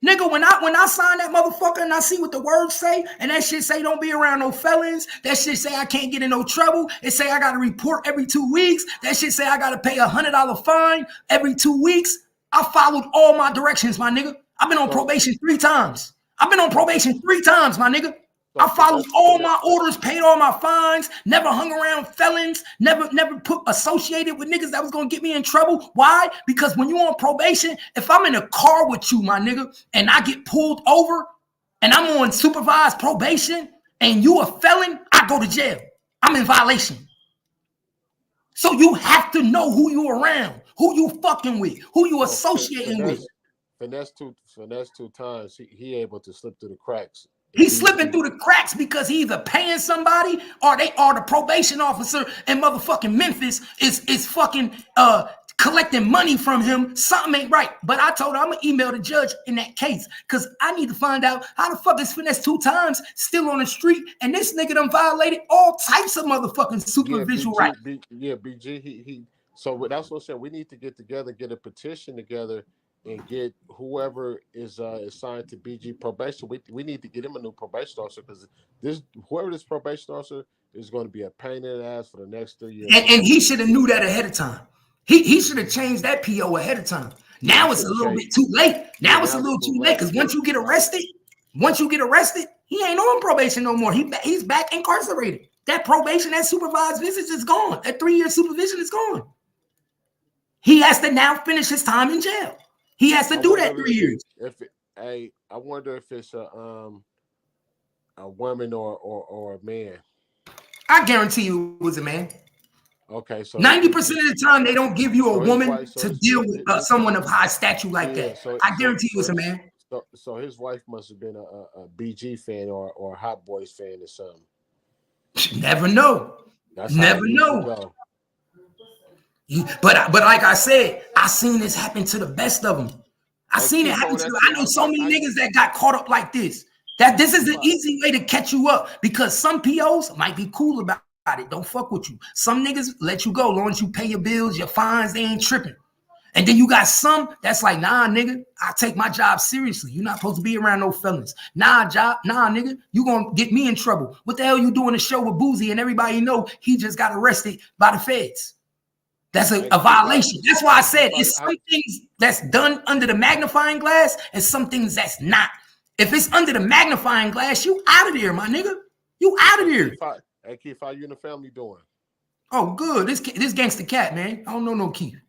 Nigga, when I sign that motherfucker and I see what the words say, and that shit say don't be around no felons, that shit say I can't get in no trouble, it say I gotta report every 2 weeks, that shit say I gotta pay $100 fine every 2 weeks. I followed all my directions, my nigga. I've been on probation 3 times. I've been on probation 3 times, my nigga. I followed all my orders, paid all my fines, never hung around felons, never put associated with niggas that was gonna get me in trouble. Why? Because when you on probation, if I'm in a car with you, my nigga, and I get pulled over and I'm on supervised probation and you a felon, I go to jail. I'm in violation. So you have to know who you around, who you fucking with, who you associating with. Finesse two times, he able to slip through the cracks. He's slipping through the cracks because he either paying somebody or the probation officer in motherfucking Memphis is fucking collecting money from him. Something ain't right. But I told her I'm gonna email the judge in that case because I need to find out how the fuck is Finesse 2 times still on the street and this nigga done violated all types of motherfucking supervision rights. BG, he so that's what I'm saying. We need to get together, get a petition together, and get whoever is assigned to BG probation. We need to get him a new probation officer because whoever this probation officer is going to be a pain in the ass for the next 3 years. And he should have knew that ahead of time. He should have changed that PO ahead of time. Now it's a little bit too late. Now it's a little too late because once you get arrested, he ain't on probation no more. He's back incarcerated. That probation, that supervised visits is gone. That 3-year supervision is gone. He has to now finish his time in jail. He has to do that 3 years. I wonder if it's a woman or a man. I guarantee you it was a man. Okay, so 90% of the time they don't give you a woman to deal with someone of high stature like that. I guarantee you it's a man. So his wife must have been a BG fan or a Hot Boys fan or something. Never know. Never know. But like I said, I seen this happen to the best of them. I know so many niggas that got caught up like this. That this is an easy way to catch you up because some POs might be cool about it. Don't fuck with you. Some niggas let you go as long as you pay your bills, your fines, they ain't tripping. And then you got some that's like, nah, nigga, I take my job seriously. You're not supposed to be around no felons. Nah, nigga, you gonna get me in trouble. What the hell you doing a show with Boozy and everybody know he just got arrested by the feds? That's a violation. That's why I said it's some things that's done under the magnifying glass and some things that's not. If it's under the magnifying glass, you out of there, my nigga. You out of there. Hey, Keith, how you and the family doing? Oh, good. This Gangsta Cat, man. I don't know no Keith.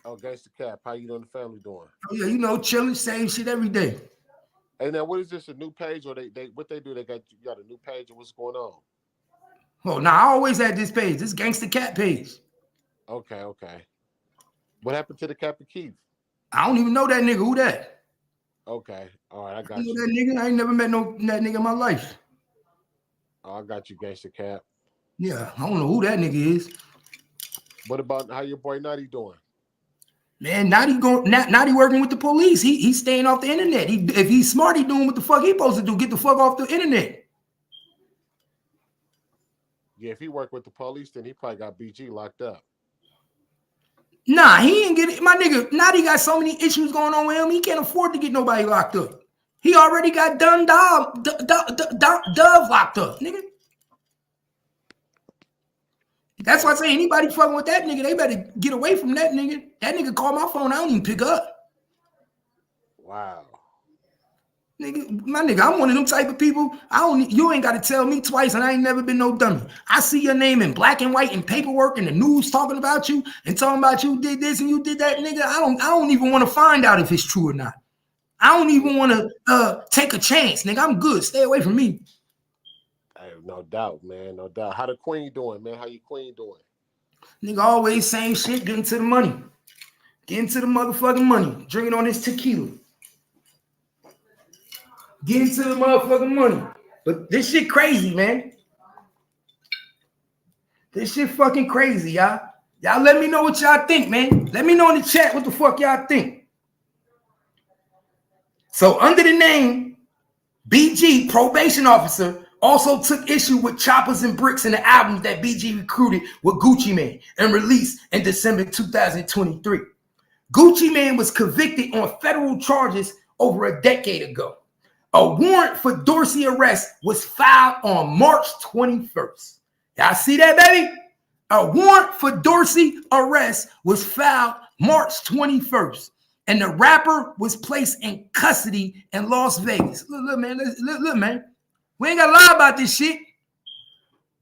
Oh, Gangsta Cat, how you and the family doing? Oh, yeah, chilling, same shit every day. Hey, now, what is this, a new page or they what they do? They got a new page or what's going on? Oh, nah, I always had this page. This Gangsta Cat page. Okay. What happened to the Captain Keith? I don't even know that nigga. Who that? Okay. All right, I got you. That nigga, I ain't never met that nigga in my life. Oh, I got you, Gangsta Cap. Yeah, I don't know who that nigga is. What about how your boy Naughty doing? Man, Naughty working with the police. He's staying off the internet. If he's smart, he doing what the fuck he supposed to do. Get the fuck off the internet. Yeah, if he worked with the police, then he probably got BG locked up. Nah, he ain't get it. My nigga, Naughty got so many issues going on with him, he can't afford to get nobody locked up. He already got Dove locked up, nigga. That's why I say anybody fucking with that nigga, they better get away from that nigga. That nigga called my phone, I don't even pick up. Wow. Nigga, my nigga, I'm one of them type of people. You ain't got to tell me twice, and I ain't never been no dummy. I see your name in black and white in paperwork and the news talking about you and talking about you did this and you did that, nigga. I don't even want to find out if it's true or not. I don't even want to take a chance, nigga. I'm good. Stay away from me. Hey, no doubt, man. No doubt. How the queen doing, man? How you queen doing? Nigga, always same shit. Getting to the money. Getting to the motherfucking money. Drinking on this tequila. Getting to the motherfucking money. But this shit crazy, man. This shit fucking crazy, y'all. Y'all let me know what y'all think, man. Let me know in the chat what the fuck y'all think. So under the name BG, probation officer, also took issue with choppers and bricks in the albums that BG recruited with Gucci Mane and released in December 2023. Gucci Mane was convicted on federal charges over a decade ago. A warrant for Dorsey arrest was filed on March 21st. Y'all see that, baby? A warrant for Dorsey arrest was filed March 21st. And the rapper was placed in custody in Las Vegas. Look, man. Look, man. We ain't got to lie about this shit.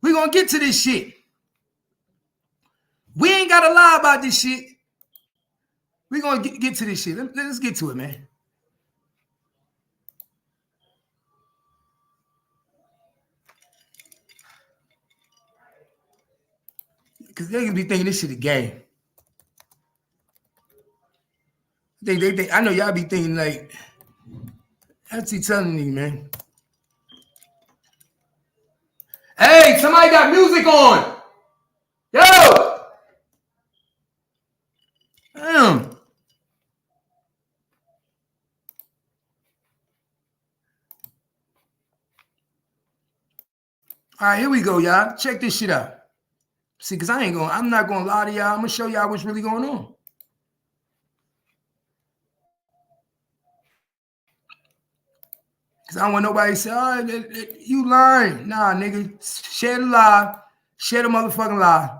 We're going to get to this shit. We ain't got to lie about this shit. We're going to get to this shit. Let's get to it, man. Because they're going to be thinking this shit a game. I know y'all be thinking like, that's he telling me, man. Hey, somebody got music on. Yo. Damn. All right, here we go, y'all. Check this shit out. See, because I'm not going to lie to y'all. I'm going to show y'all what's really going on. Because I don't want nobody to say, oh, you lying. Nah, nigga. Share the lie. Share the motherfucking lie.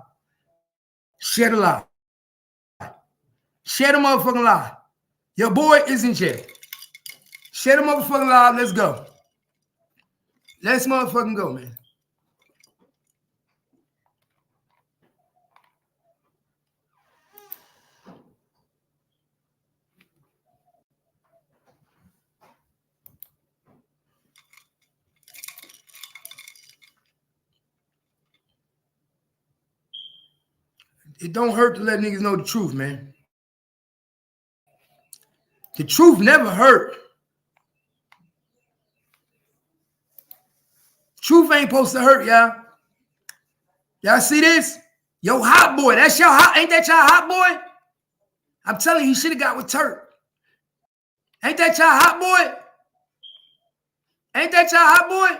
Share the lie. Share the motherfucking lie. Your boy is in jail. Share the motherfucking lie. Let's go. Let's motherfucking go, man. It don't hurt to let niggas know the truth, man. The truth never hurt. Truth ain't supposed to hurt, y'all. Y'all see this? Yo, hot boy. That's your hot. Ain't that y'all hot boy? I'm telling you, he should have got with Turk. Ain't that y'all hot boy? Ain't that y'all hot boy?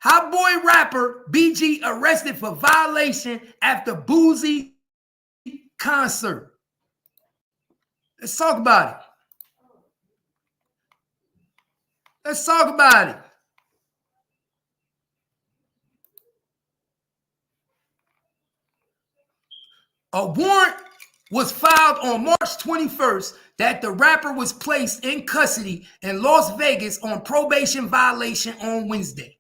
Hot boy rapper BG arrested for violation after Boozy concert. Let's talk about it. Let's talk about it. A warrant was filed on March 21st that the rapper was placed in custody in Las Vegas on probation violation on Wednesday.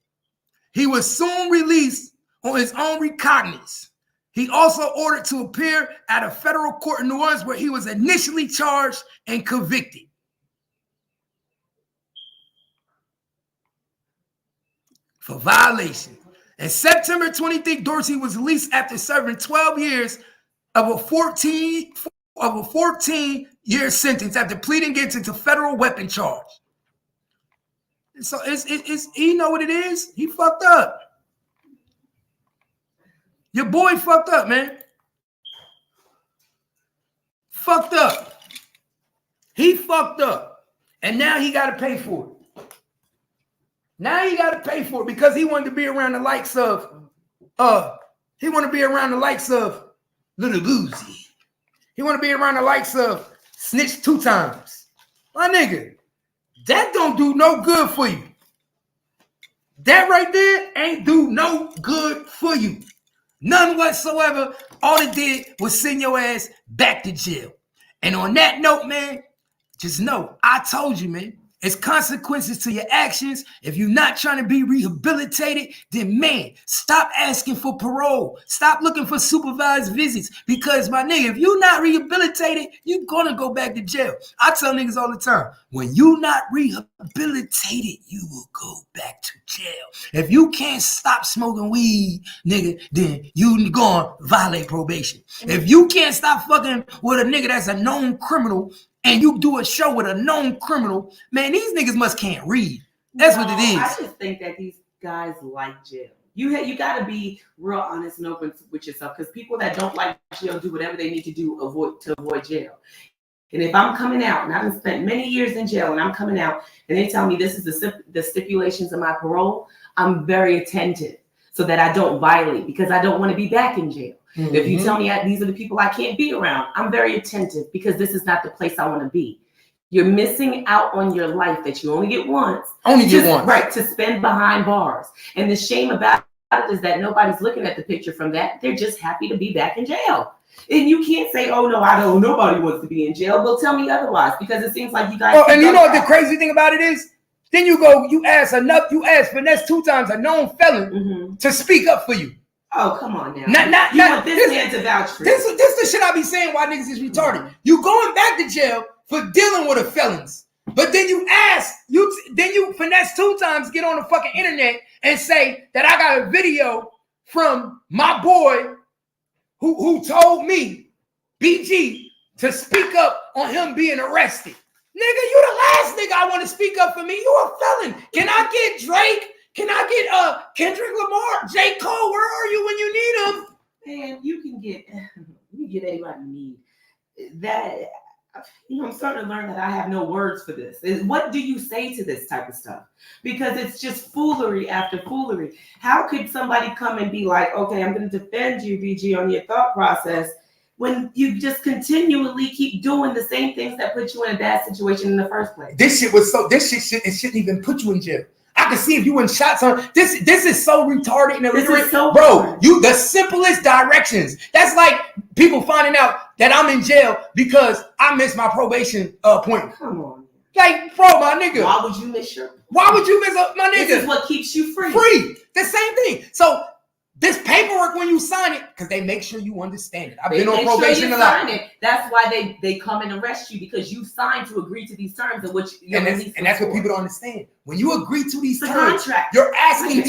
He was soon released on his own recognizance. He also ordered to appear at a federal court in New Orleans where he was initially charged and convicted. For violation. In September 23, Dorsey was released after serving 12 years of a 14-year sentence after pleading guilty to federal weapon charge. So it's you know what it is? He fucked up. Your boy fucked up, man. Fucked up. He fucked up. And now he got to pay for it. Now he got to pay for it because he wanted to be around the likes of Little Boozy. He want to be around the likes of Snitch 2 times. My nigga, that don't do no good for you. That right there ain't do no good for you. None whatsoever. All it did was send your ass back to jail. And on that note, man, just know, I told you, man, It's consequences to your actions. If you're not trying to be rehabilitated, then man, stop asking for parole. Stop looking for supervised visits. Because my nigga, if you're not rehabilitated, you're gonna go back to jail. I tell niggas all the time, when you're not rehabilitated, you will go back to jail. If you can't stop smoking weed, nigga, then you gonna violate probation. If you can't stop fucking with a nigga that's a known criminal, and you do a show with a known criminal, man, these niggas must can't read. That's what it is. I just think that these guys like jail. You got to be real honest and open with yourself, because people that don't like jail do whatever they need to do to avoid jail. And if I'm coming out, and I've spent many years in jail, and I'm coming out, and they tell me this is the stipulations of my parole, I'm very attentive so that I don't violate, because I don't want to be back in jail. Mm-hmm. If you tell me these are the people I can't be around, I'm very attentive, because this is not the place I want to be. You're missing out on your life that you only get once. Right, to spend behind bars. And the shame about it is that nobody's looking at the picture from that. They're just happy to be back in jail. And you can't say, oh, no, I don't. Nobody wants to be in jail. Well, tell me otherwise, because it seems like you guys. Oh, and you know what the crazy thing about it is? Then you ask finesse 2 times a known felon to speak up for you. Oh, come on now. You want this man to vouch for this the shit I be saying why niggas is retarded. You going back to jail for dealing with the felons. But then you finesse 2 times, get on the fucking internet and say that I got a video from my boy who told me, BG, to speak up on him being arrested. Nigga, you the last nigga I want to speak up for me. You a felon. Can I get Drake? Can I get Kendrick Lamar, J. Cole? Where are you when you need them? Man, you can get anybody you need. That, I'm starting to learn that I have no words for this. What do you say to this type of stuff? Because it's just foolery after foolery. How could somebody come and be like, okay, I'm going to defend you, BG, on your thought process, when you just continually keep doing the same things that put you in a bad situation in the first place? This shit shouldn't even put you in jail. I can see if you went shots on this. This is so retarded and illiterate, bro. The simplest directions. That's like people finding out that I'm in jail because I missed my probation appointment. Come on, like, bro, my nigga. Why would you miss my nigga? This is what keeps you free. The same thing. So this paperwork when you sign it, because they make sure you understand it. I've been on probation a lot. That's why they come and arrest you, because you signed to agree to these terms in which and that's what people don't understand. When you agree to these terms, you're asking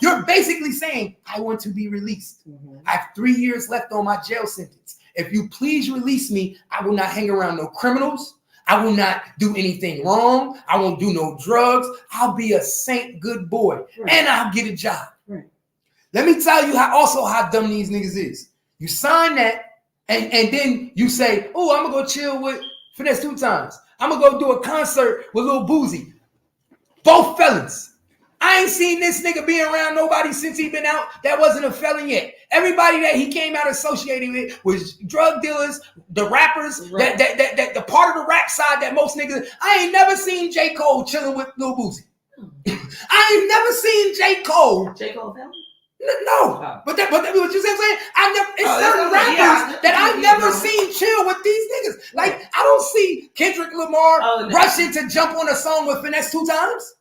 you're basically saying, I want to be released. I have 3 years left on my jail sentence. If you please release me, I will not hang around no criminals. I will not do anything wrong. I won't do no drugs. I'll be a saint, good boy, and I'll get a job. Let me tell you how dumb these niggas is. You sign that, and then you say, oh, I'm going to go chill with Finesse 2 times. I'm going to go do a concert with Lil Boozy. Both felons. I ain't seen this nigga be around nobody since he been out that wasn't a felon yet. Everybody that he came out associated with was drug dealers, the rappers, that the part of the rap side that most niggas. I ain't never seen J. Cole chilling with Lil Boozy. I ain't never seen J. Cole. J. Cole felon? No, but that what you saying? Certain rappers that I've never seen chill with these niggas. Like I don't see Kendrick Lamar rushing to jump on a song with Finesse 2 times.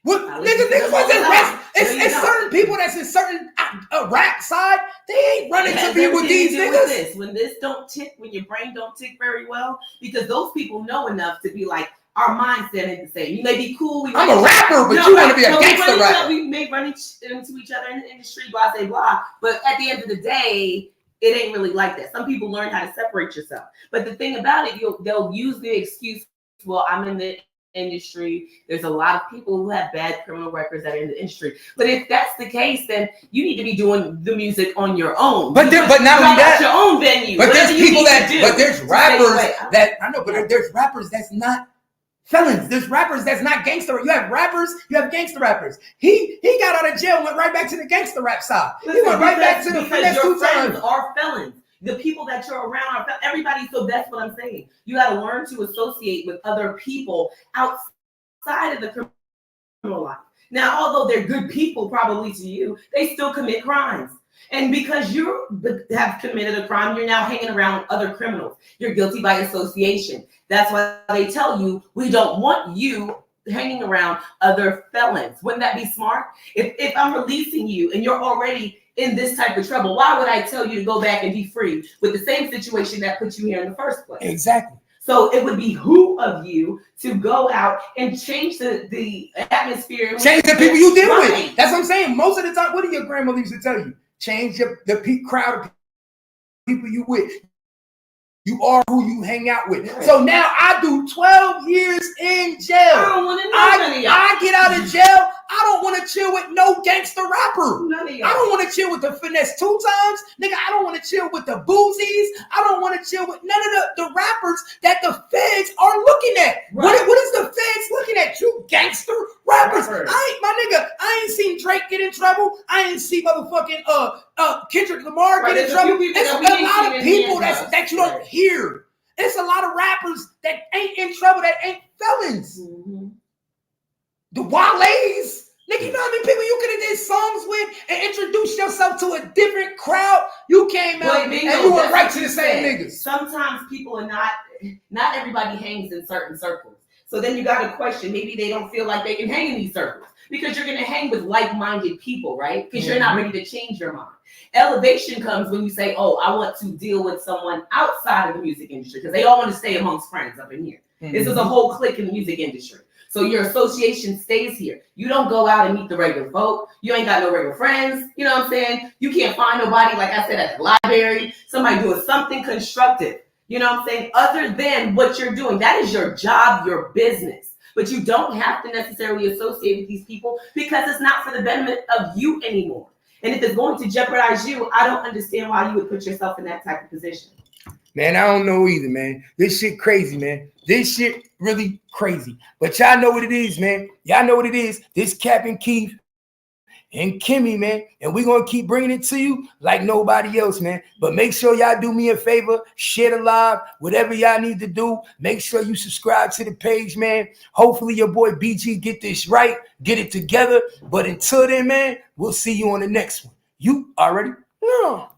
What niggas wasn't rest? It's certain people that's in certain rap side. They ain't running to be with these niggas. When this don't tick, when your brain don't tick very well, because those people know enough to be like, our mindset ain't the same. You may be cool. I'm a rapper, but you want to be a gangster rapper. We may run into each other in the industry, blah, blah, blah. But at the end of the day, it ain't really like that. Some people learn how to separate yourself. But the thing about it, they'll use the excuse, well, I'm in the industry. There's a lot of people who have bad criminal records that are in the industry. But if that's the case, then you need to be doing the music on your own. But not only that, your own venue. But there's people there's rappers that I know, but there's rappers that's not felons. There's rappers that's not gangster. You have rappers, you have gangster rappers. He got out of jail and went right back to the gangster rap side. He went right back to the Finesse 2 times. Are felons. The people that you're around are everybody. So that's what I'm saying. You got to learn to associate with other people outside of the life. Now, although they're good people, probably to you, they still commit crimes. And because you have committed a crime, you're now hanging around other criminals. You're guilty by association. That's why they tell you, we don't want you hanging around other felons. Wouldn't that be smart? If I'm releasing you and you're already in this type of trouble, why would I tell you to go back and be free with the same situation that put you here in the first place? Exactly. So it would behoove of you to go out and change the atmosphere. Change the people you deal with. That's what I'm saying. Most of the time, what do your grandmother used to tell you? Change the crowd of people you with. You are who you hang out with. Right. So now I do 12 years in jail. I don't want to know none of y'all. I get out of jail. I don't want to chill with no gangster rapper. None of y'all. I don't want to chill with the finesse 2 times. Nigga, I don't want to chill with the boozies. I don't want to chill with none of the rappers that the feds are looking at. Right. What is the feds looking at? You gangster rappers. I ain't seen Drake get in trouble. I ain't see motherfucking Kendrick Lamar get in trouble. It's a lot of people that you don't hear. It's a lot of rappers that ain't in trouble, that ain't felons. Mm-hmm. The Wale's, nigga, you know how many people you could have did songs with and introduced yourself to a different crowd? You came out and you were right to the same niggas. Sometimes people are not everybody hangs in certain circles. So then you got to question, maybe they don't feel like they can hang in these circles because you're going to hang with like-minded people, right? Because you're not ready to change your mind. Elevation comes when you say, oh, I want to deal with someone outside of the music industry because they all want to stay amongst friends up in here. Mm-hmm. This is a whole clique in the music industry. So your association stays here. You don't go out and meet the regular folk. You ain't got no regular friends. You know what I'm saying? You can't find nobody, like I said, at the library, somebody doing something constructive. You know what I'm saying? Other than what you're doing. That is your job, your business. But you don't have to necessarily associate with these people because it's not for the benefit of you anymore. And if it's going to jeopardize you, I don't understand why you would put yourself in that type of position. Man, I don't know either, man. This shit crazy, man. This shit really crazy. But y'all know what it is, man. Y'all know what it is. This Captain Keith and Kimmy, man. And we're going to keep bringing it to you like nobody else, man. But make sure y'all do me a favor. Share the live. Whatever y'all need to do. Make sure you subscribe to the page, man. Hopefully your boy BG get this right. Get it together. But until then, man, we'll see you on the next one. You already know.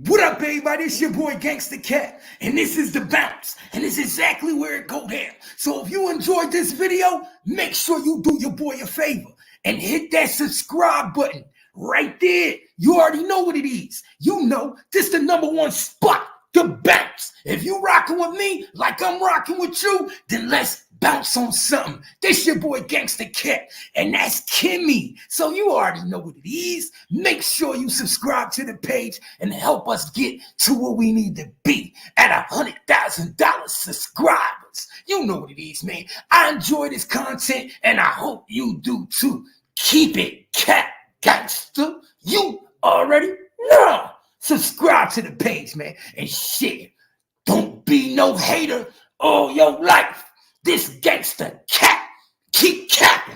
What up, everybody? It's your boy Gangsta Cat, and this is The Bounce, and it's exactly where it go down. So if you enjoyed this video, make sure you do your boy a favor and hit that subscribe button right there. You already know what it is. You know, this the #1 spot, The Bounce. If you rocking with me like I'm rocking with you, then let's bounce on something. This your boy Gangsta Cat, and that's Kimmy. So you already know what it is. Make sure you subscribe to the page and help us get to where we need to be at $100,000 subscribers. You know what it is, man. I enjoy this content, and I hope you do too. Keep it cat gangster. You already know. Subscribe to the page, man, and shit. Don't be no hater all your life. This Gangsta Cat keep capping.